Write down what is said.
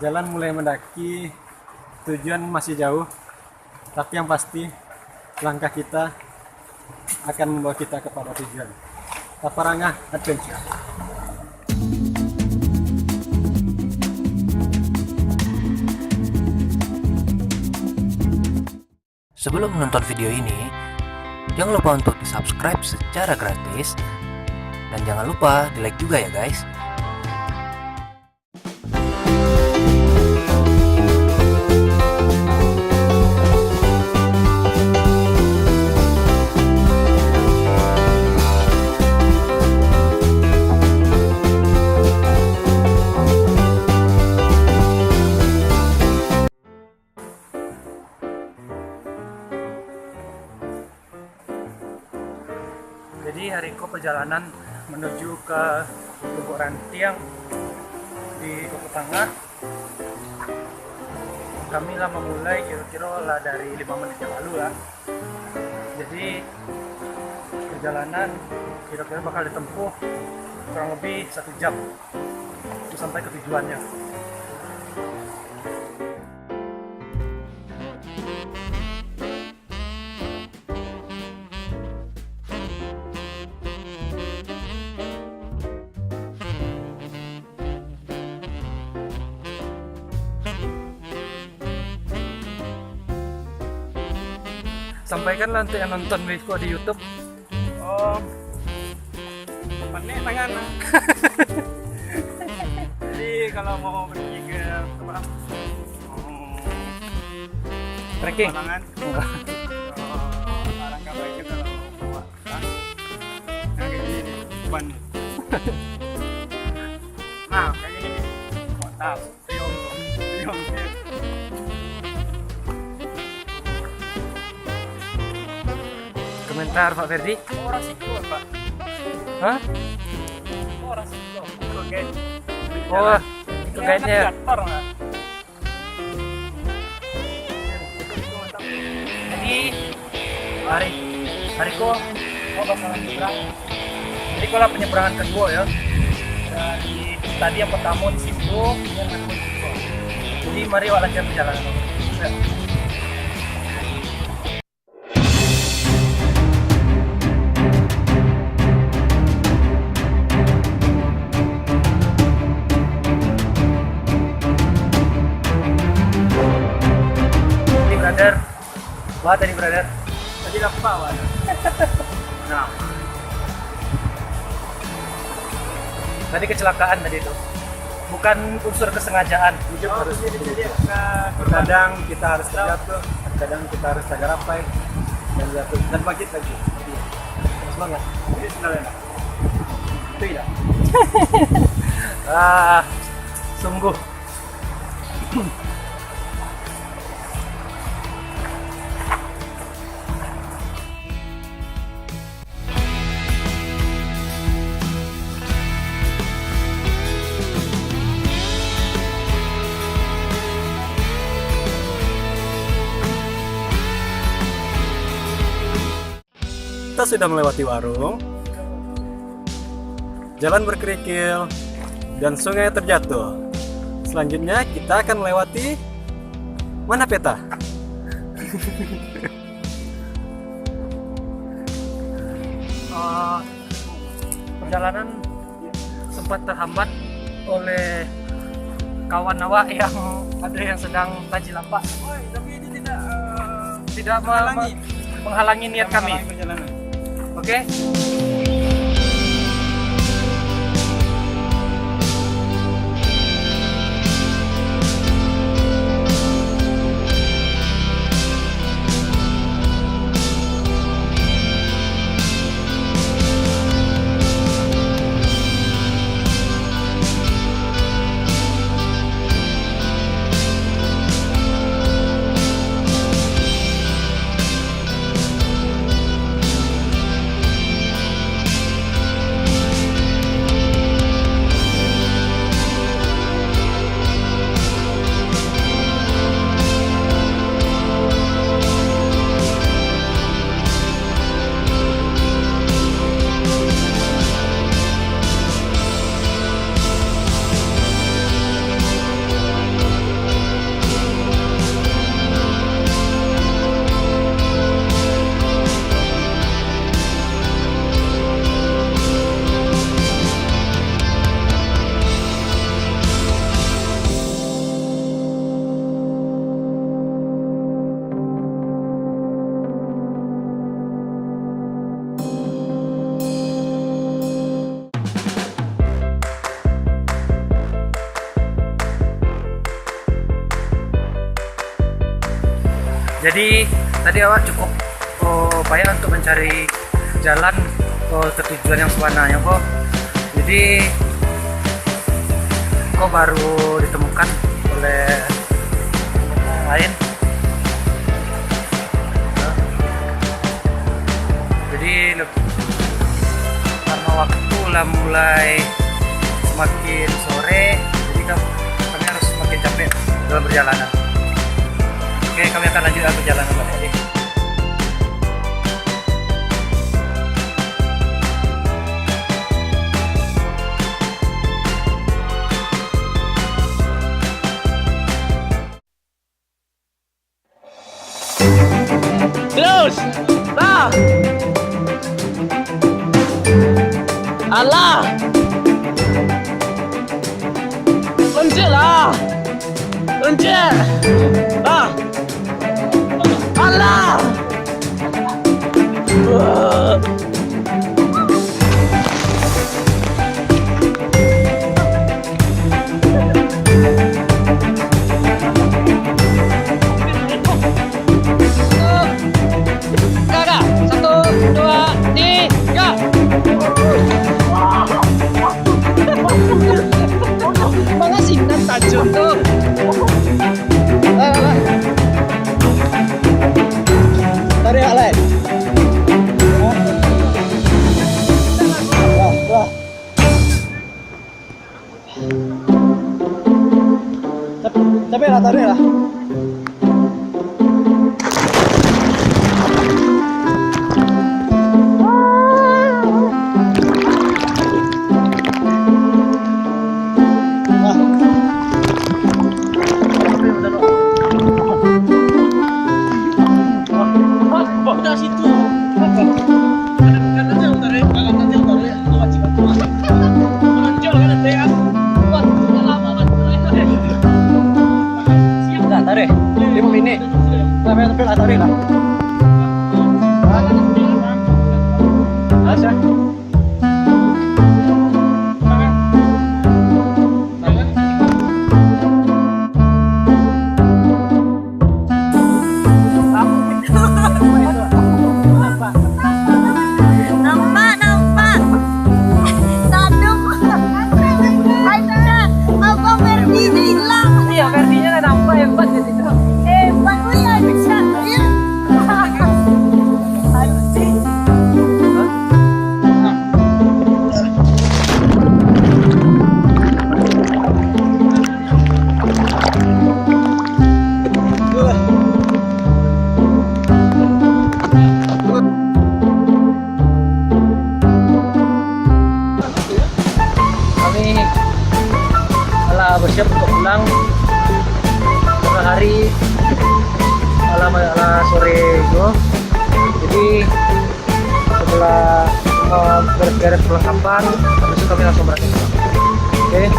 Jalan mulai mendaki, tujuan masih jauh, tapi yang pasti langkah kita akan membawa kita kepada tujuan. Taparangah Adventure. Sebelum menonton video ini, jangan lupa untuk di-subscribe secara gratis dan jangan lupa di-like juga ya guys. Jadi hari ini perjalanan menuju ke Lubuk Rantiang di Kota Tengah. Kami lah memulai kira-kira lah dari 5 menit yang lalu lah. Jadi perjalanan kira-kira bakal ditempuh kurang lebih 1 jam untuk sampai ke tujuannya. Sampaikanlah untuk yang nonton video di YouTube. Oh, pandai tangan. Jadi kalau mau pergi ke tempat Trekking. tangan, alangkah baiknya kalau bawa tas. Nah, kayak gini, ban. Nah, kayak gini, bawa tas, tiung. Komentar Pak Ferdi. Orang siku, Pak. Hah? Orang siku, itu guys. Oh, itu guide-nya. Jadi hariku mau bakalan nyebrang. Jadi kalau penyeberangan kedua ya. Dari tadi yang pertama di situ, yang kedua di situ. Jadi mari wak lanjut perjalanan. Ya. Jadi brother, wah tadi brother. Tadi apa, Pak? Nah, Tadi kecelakaan tadi itu. Bukan unsur kesengajaan. Hidup harus jadi Kadang kita harus terjatuh, kadang kita harus tagarapai dan jatuh dan bangkit lagi. Terus banget. Jadi sebenarnya Itu ya. Ah, sungguh. Kita sudah melewati warung, jalan berkerikil, dan sungai terjatuh. Selanjutnya kita akan melewati mana peta? Perjalanan sempat terhambat oleh kawan awak yang ada yang sedang tajil lampak. tapi ini tidak Tidak menghalangi. menghalangi niat kami. Perjalanan. Oke? Jadi tadi awak cukup payah untuk mencari jalan ke tujuan yang sebenarnya kok. Jadi kok baru ditemukan oleh orang lain. Jadi karena waktu lah mulai semakin sore, jadi kami harus semakin capek dalam perjalanan. Oke, kami akan lanjutkan perjalanan tadi. Terus, lah, alah, lanjut lah, lanjut, ah, alah. Kakak, 1, 2, 3. Mga sinan tajam tuh. Tarik alay. Tapi lah, tarik lah. Udah situ. Kan aja tarik, kan aja tarik. Lu wajib aku. Menonjol kan ada ya. Buat lama banget. Siap enggak tarik? 5 menit. Sampai lah tarik lah. Asa. Bersiap untuk pulang karena hari ala sore itu. Jadi setelah beres-beres perlengkapan, habis itu kami langsung berangkat. Oke.